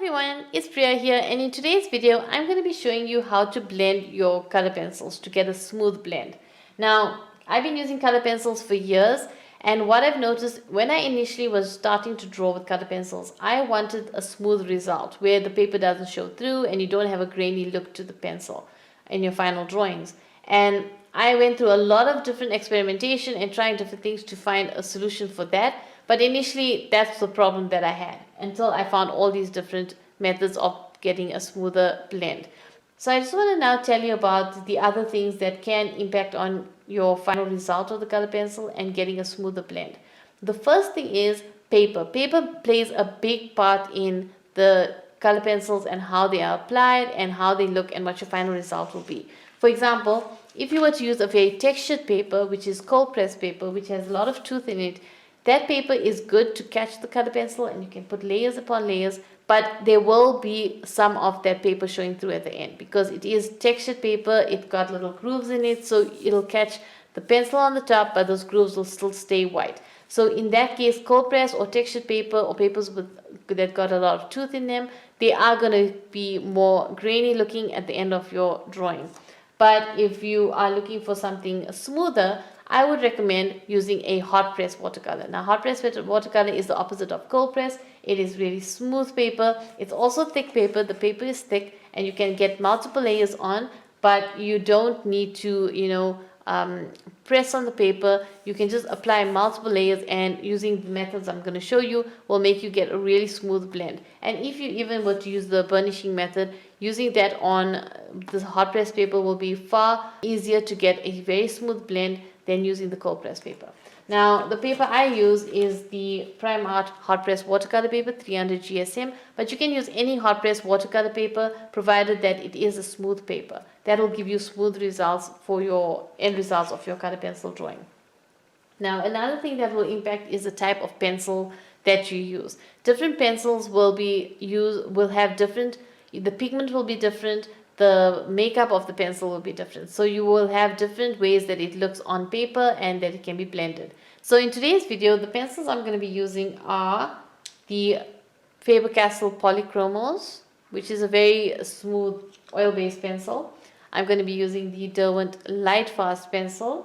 everyone, it's Priya here, and in today's video I'm going to be showing you how to blend your color pencils to get a smooth blend. Now, I've been using color pencils for years, and what I've noticed when I initially was starting to draw with color pencils, I wanted a smooth result where the paper doesn't show through and you don't have a grainy look to the pencil in your final drawings. And I went through a lot of different experimentation and trying different things to find a solution for that. But initially, that's the problem that I had until I found all these different methods of getting a smoother blend. So I just want to now tell you about the other things that can impact on your final result of the color pencil and getting a smoother blend. The first thing is paper. Paper plays a big part in the color pencils and how they are applied and how they look and what your final result will be. For example, if you were to use a very textured paper, which is cold pressed paper, which has a lot of tooth in it, that paper is good to catch the color pencil and you can put layers upon layers, but there will be some of that paper showing through at the end because it is textured paper. It got little grooves in it, so it'll catch the pencil on the top, but those grooves will still stay white. So in that case, cold press or textured paper or papers that got a lot of tooth in them, they are going to be more grainy looking at the end of your drawing. But if you are looking for something smoother, I would recommend using a hot press watercolor. Now, hot press watercolor is the opposite of cold press. It is really smooth paper. It's also thick paper. The paper is thick and you can get multiple layers on, but you don't need to, press on the paper. You can just apply multiple layers, and using the methods I'm going to show you will make you get a really smooth blend. And if you even were to use the burnishing method, using that on the hot press paper will be far easier to get a very smooth blend than using the cold press paper. Now, the paper I use is the Prime Art hot press watercolor paper 300 GSM, but you can use any hot press watercolor paper provided that it is a smooth paper. That will give you smooth results for your end results of your color pencil drawing. Now, another thing that will impact is the type of pencil that you use. Different pencils will have different, the pigment will be different, the makeup of the pencil will be different. So you will have different ways that it looks on paper and that it can be blended. So in today's video, the pencils I'm going to be using are the Faber-Castell Polychromos, which is a very smooth oil-based pencil. I'm going to be using the Derwent Light Fast pencil.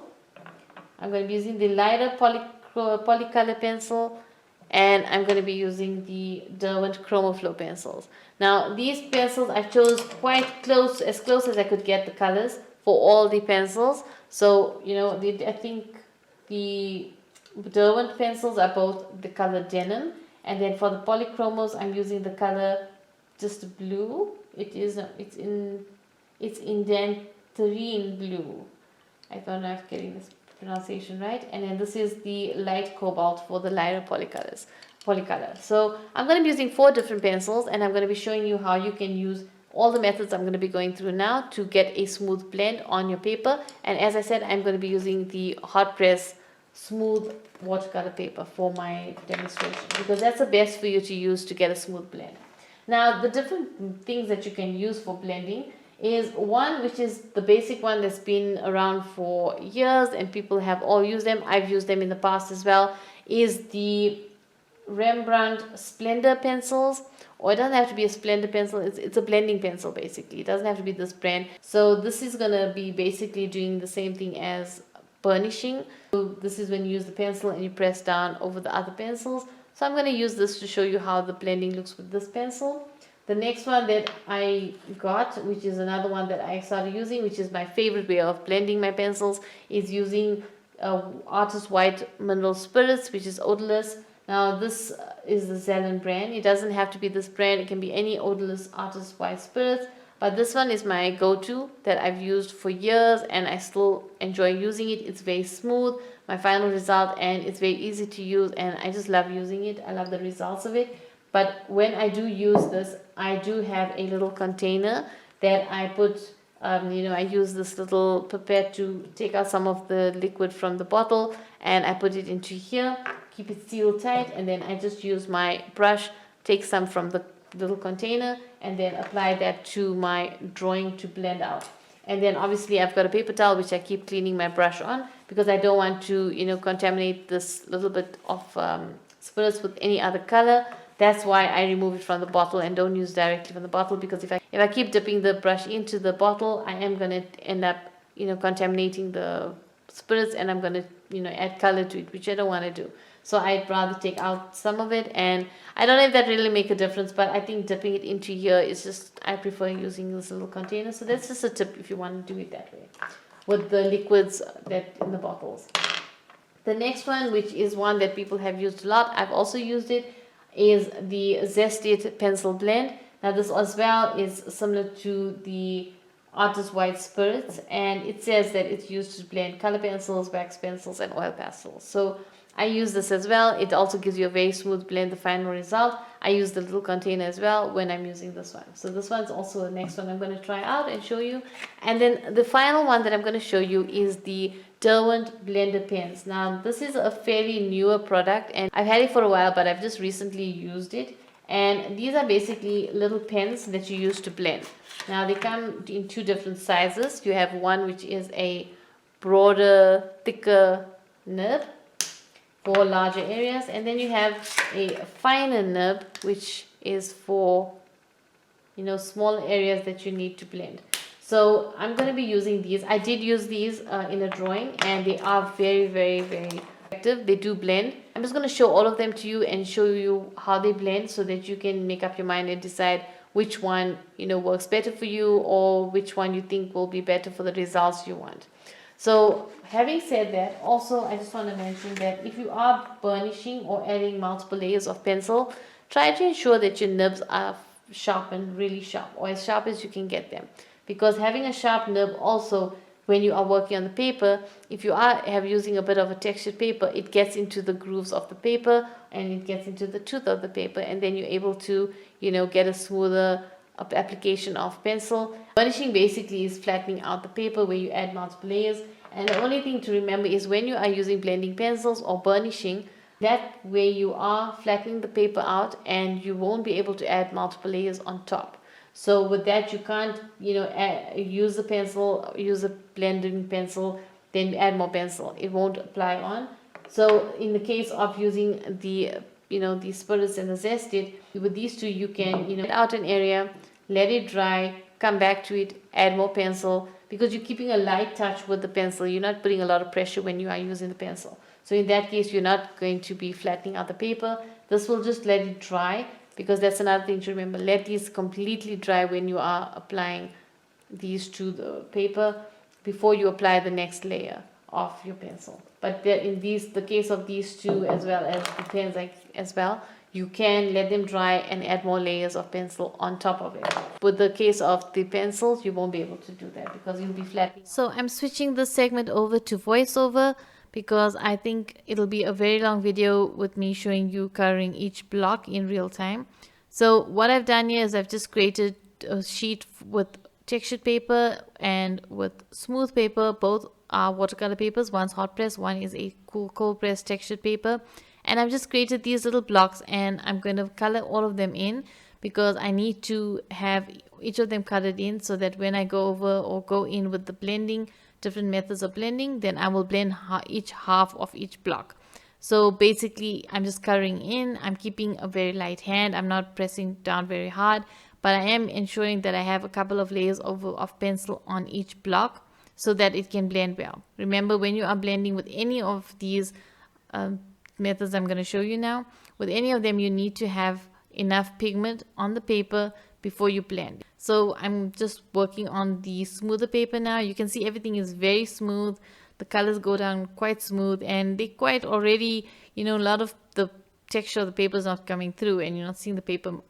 I'm going to be using the lighter polycolor pencil, and I'm going to be using the Derwent Chromoflow pencils. Now, these pencils I chose quite close, as close as I could get the colors for all the pencils. So, I think the Derwent pencils are both the color denim, and then for the Polychromos, I'm using the color just blue. It's in Dantarine blue. I don't know if I'm getting this pronunciation right. And then this is the light cobalt for the lighter polycolor. So I'm going to be using 4 different pencils, and I'm going to be showing you how you can use all the methods I'm going to be going through now to get a smooth blend on your paper. And as I said, I'm going to be using the hot press smooth watercolor paper for my demonstration because that's the best for you to use to get a smooth blend. Now, the different things that you can use for blending is one, which is the basic one that's been around for years and people have all used them. I've used them in the past as well, is the Rembrandt Splendor pencils. Or it doesn't have to be a Splendor pencil, it's a blending pencil basically. It doesn't have to be this brand. So this is going to be basically doing the same thing as burnishing. So this is when you use the pencil and you press down over the other pencils. So I'm going to use this to show you how the blending looks with this pencil. The next one that I got, which is another one that I started using, which is my favorite way of blending my pencils, is using Artist White Mineral Spirits, which is odorless. Now this is the Zelen brand. It doesn't have to be this brand. It can be any odorless Artist White Spirits. But this one is my go-to that I've used for years and I still enjoy using it. It's very smooth, my final result, and it's very easy to use, and I just love using it. I love the results of it. But when I do use this, I do have a little container that I put, I use this little pipette to take out some of the liquid from the bottle, and I put it into here, keep it sealed tight, and then I just use my brush, take some from the little container, and then apply that to my drawing to blend out. And then obviously I've got a paper towel which I keep cleaning my brush on because I don't want to, contaminate this little bit of spirits with any other color. That's why I remove it from the bottle and don't use directly from the bottle, because if I keep dipping the brush into the bottle, I am going to end up, contaminating the spirits, and I'm going to, add color to it, which I don't want to do. So I'd rather take out some of it, and I don't know if that really make a difference, but I think dipping it into here is just, I prefer using this little container. So that's just a tip if you want to do it that way with the liquids that in the bottles. The next one, which is one that people have used a lot, I've also used it, is the Zested pencil blend. Now this as well is similar to the Artist White Spirits, and it says that it's used to blend color pencils, wax pencils, and oil pastels. So I use this as well. It also gives you a very smooth blend, the final result. I use the little container as well when I'm using this one. So this one's also the next one I'm going to try out and show you. And then the final one that I'm going to show you is the Derwent blender pens. Now this is a fairly newer product, and I've had it for a while, but I've just recently used it. And these are basically little pens that you use to blend. Now they come in two different sizes. You have one which is a broader, thicker nib for larger areas, and then you have a finer nib which is for small areas that you need to blend. So I'm going to be using these. I did use these in a drawing, and they are very, very, very effective. They do blend. I'm just going to show all of them to you and show you how they blend, so that you can make up your mind and decide which one works better for you, or which one you think will be better for the results you want. So having said that, also I just want to mention that if you are burnishing or adding multiple layers of pencil, try to ensure that your nibs are sharpened really sharp, or as sharp as you can get them, because having a sharp nib also, when you are working on the paper, if you are using a bit of a textured paper, it gets into the grooves of the paper, and it gets into the tooth of the paper, and then you're able to get a smoother application of pencil. Burnishing basically is flattening out the paper where you add multiple layers, and the only thing to remember is when you are using blending pencils or burnishing, that way you are flattening the paper out, and you won't be able to add multiple layers on top. So with that, you can't use the pencil, use a blending pencil, then add more pencil. It won't apply on. So in the case of using the the spirits and the Zested, with these two you can get out an area, let it dry, come back to it, add more pencil, because you're keeping a light touch with the pencil. You're not putting a lot of pressure when you are using the pencil. So in that case, you're not going to be flattening out the paper. This will just let it dry, because that's another thing to remember. Let these completely dry when you are applying these to the paper before you apply the next layer of your pencil. But in the case of these two, as well as the pens as well, you can let them dry and add more layers of pencil on top of it. With the case of the pencils, you won't be able to do that, because you'll be flattening. So I'm switching this segment over to voiceover, because I think it'll be a very long video with me showing you coloring each block in real time. So what I've done here is I've just created a sheet with textured paper and with smooth paper. Both are watercolor papers. One's hot press, one is a cold press textured paper. And I've just created these little blocks, and I'm going to color all of them in, because I need to have each of them colored in, so that when I go over or go in with the blending, different methods of blending, then I will blend each half of each block. So basically I'm just coloring in. I'm keeping a very light hand. I'm not pressing down very hard, but I am ensuring that I have a couple of layers of pencil on each block, so that it can blend well. Remember, when you are blending with any of these methods I'm going to show you now, with any of them you need to have enough pigment on the paper before you blend. So I'm just working on the smoother paper now. You can see everything is very smooth. The colors go down quite smooth, and they quite already, a lot of the texture of the paper is not coming through, and you're not seeing the paper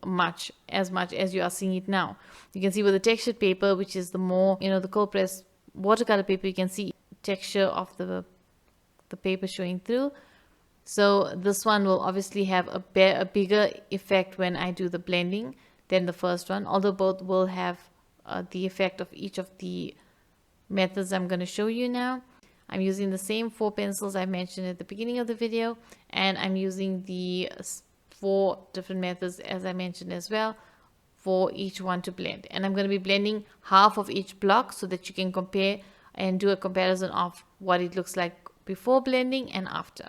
as much as you are seeing it now. You can see with the textured paper, which is the more, the cold press watercolor paper, you can see texture of the paper showing through. So this one will obviously have a bigger effect when I do the blending than the first one, although both will have the effect of each of the methods I'm going to show you now. I'm using the same 4 pencils I mentioned at the beginning of the video, and I'm using the 4 different methods as I mentioned as well for each one to blend. And I'm going to be blending half of each block, so that you can compare and do a comparison of what it looks like before blending and after.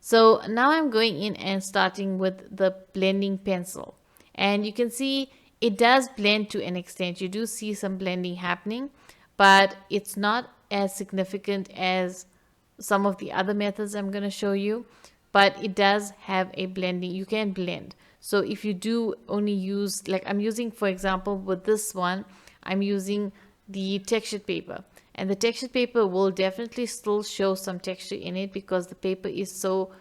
So now I'm going in and starting with the blending pencil. And you can see it does blend to an extent. You do see some blending happening, but it's not as significant as some of the other methods I'm going to show you. But it does have a blending. You can blend. So if you do only use, like I'm using, for example, with this one, I'm using the textured paper. And the textured paper will definitely still show some texture in it because the paper is so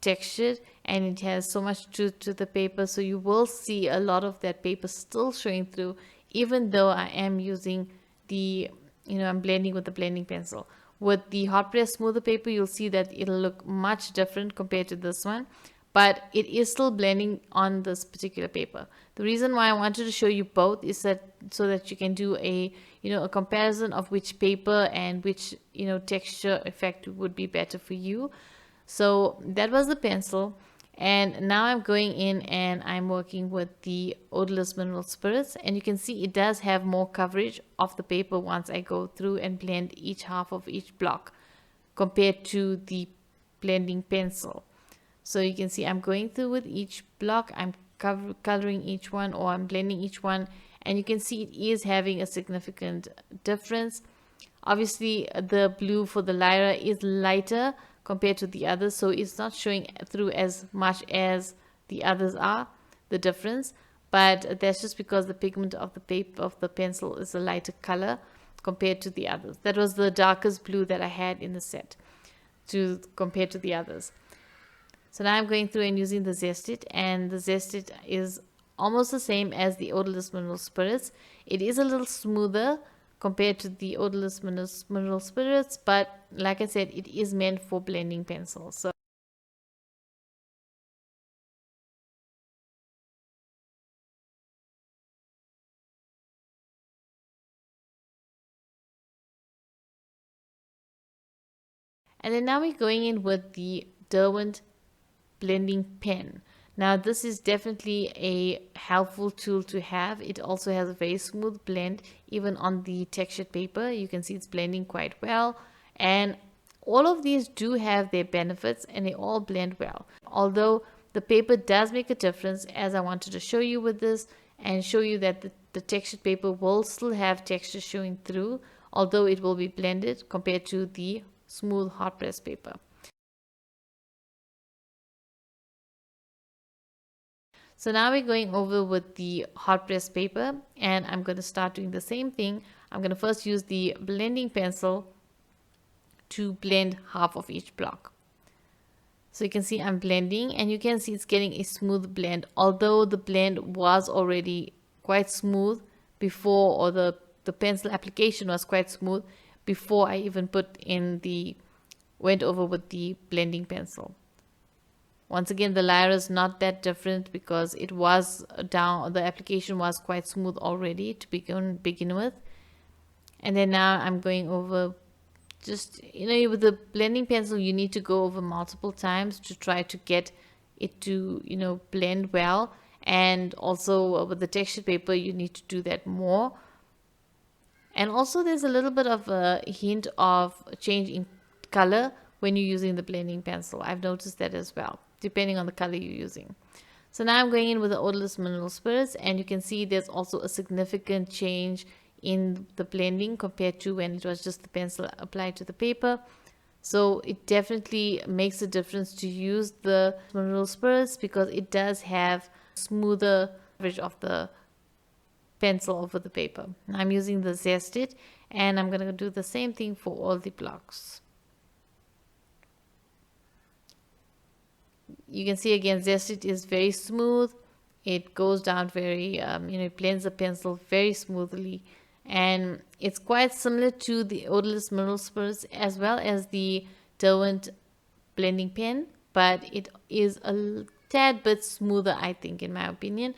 textured and it has so much truth to the paper. So you will see a lot of that paper still showing through, even though I am using the, I'm blending with the blending pencil. With the hot press smoother paper, you'll see that it'll look much different compared to this one, but it is still blending on this particular paper. The reason why I wanted to show you both is that so that you can do a comparison of which paper and which texture effect would be better for you. So that was the pencil, and now I'm going in and I'm working with the odorless mineral spirits, and you can see it does have more coverage of the paper once I go through and blend each half of each block compared to the blending pencil. So you can see I'm going through with each block, I'm coloring each one, or I'm blending each one, and you can see it is having a significant difference. Obviously, the blue for the Lyra is lighter compared to the others, so it's not showing through as much as the others are, the difference. But that's just because the pigment of the paper of the pencil is a lighter color compared to the others. That was the darkest blue that I had in the set to compare to the others. So now I'm going through and using the Zestit, and the Zestit is almost the same as the odorless mineral spirits. It is a little smoother compared to the odorless mineral spirits, but like I said, it is meant for blending pencils. So and then now we're going in with the Derwent blending pen. Now this is definitely a helpful tool to have. It also has a very smooth blend even on the textured paper. You can see it's blending quite well, and all of these do have their benefits and they all blend well. Although the paper does make a difference, as I wanted to show you with this and show you that the textured paper will still have texture showing through, although it will be blended compared to the smooth hot press paper. So now we're going over with the hot press paper, and I'm going to start doing the same thing. I'm going to first use the blending pencil to blend half of each block. So you can see I'm blending, and you can see it's getting a smooth blend, although the blend was already quite smooth before, or the pencil application was quite smooth before I even went over with the blending pencil. Once again, the Lyra is not that different because it was down, the application was quite smooth already to begin with. And then now I'm going over, just, with the blending pencil, you need to go over multiple times to try to get it to, blend well. And also with the textured paper, you need to do that more. And also there's a little bit of a hint of change in color when you're using the blending pencil. I've noticed that as well, depending on the color you're using. So now I'm going in with the odorless mineral spirits, and you can see there's also a significant change in the blending compared to when it was just the pencil applied to the paper. So it definitely makes a difference to use the mineral spirits because it does have smoother coverage of the pencil over the paper. I'm using the Zestit, and I'm going to do the same thing for all the blocks. You can see again, Zestit is very smooth. It goes down very, it blends the pencil very smoothly, and it's quite similar to the odorless mineral spirits as well as the Derwent blending pen, but it is a tad bit smoother, I think, in my opinion.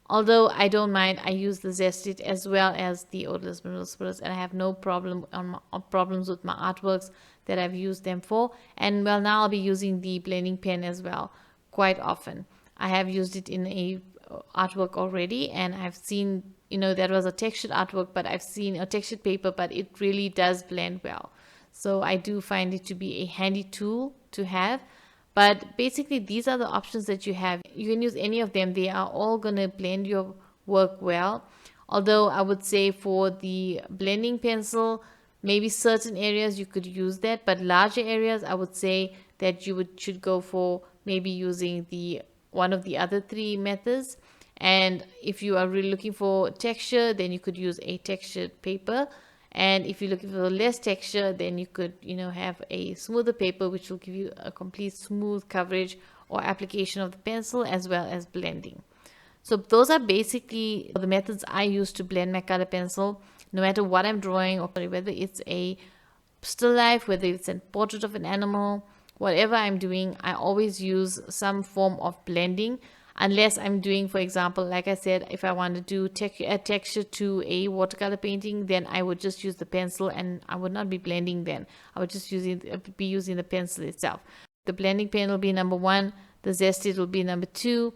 Although I don't mind, I use the Zestit as well as the odorless mineral spirits, and I have no problems with my artworks that I've used them for. And well, now I'll be using the blending pen as well quite often. I have used it in a artwork already, and I've seen, that was a textured artwork, but I've seen a textured paper, but it really does blend well. So I do find it to be a handy tool to have. But basically, these are the options that you have. You can use any of them. They are all going to blend your work well. Although I would say for the blending pencil, maybe certain areas you could use that, but larger areas I would say that you should go for maybe using the one of the other three methods. And if you are really looking for texture, then you could use a textured paper. And if you're looking for less texture, then you could, have a smoother paper, which will give you a complete smooth coverage or application of the pencil as well as blending. So those are basically the methods I use to blend my color pencil, no matter what I'm drawing, or whether it's a still life, whether it's a portrait of an animal, whatever I'm doing, I always use some form of blending. Unless I'm doing, for example, like I said, if I want to do a texture to a watercolor painting, then I would just use the pencil and I would not be blending then. I would just be using the pencil itself. The blending pen will be number 1, the zesty will be number 2,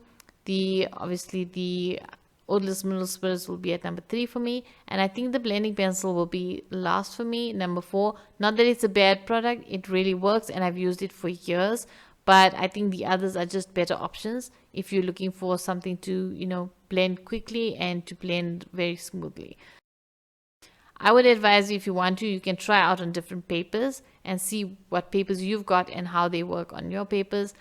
obviously the odorless mineral spirits will be at number 3 for me, and I think the blending pencil will be last for me, number 4. Not that it's a bad product, it really works and I've used it for years, but I think the others are just better options if you're looking for something to blend quickly and to blend very smoothly. I would advise you, if you want to, you can try out on different papers and see what papers you've got and how they work on your papers.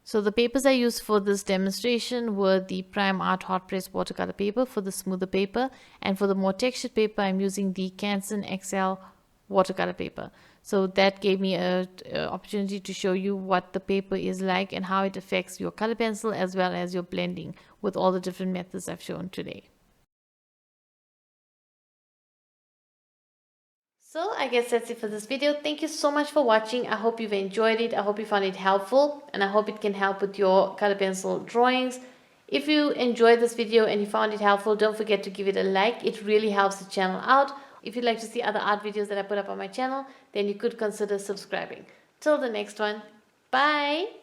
So the papers I used for this demonstration were the Prime Art Hot Press watercolor paper for the smoother paper, and for the more textured paper I'm using the Canson XL watercolor paper. So that gave me a opportunity to show you what the paper is like and how it affects your color pencil as well as your blending with all the different methods I've shown today. So I guess that's it for this video. Thank you so much for watching. I hope you've enjoyed it. I hope you found it helpful, and I hope it can help with your color pencil drawings. If you enjoyed this video and you found it helpful, don't forget to give it a like. It really helps the channel out. If you'd like to see other art videos that I put up on my channel, then you could consider subscribing. Till the next one, bye!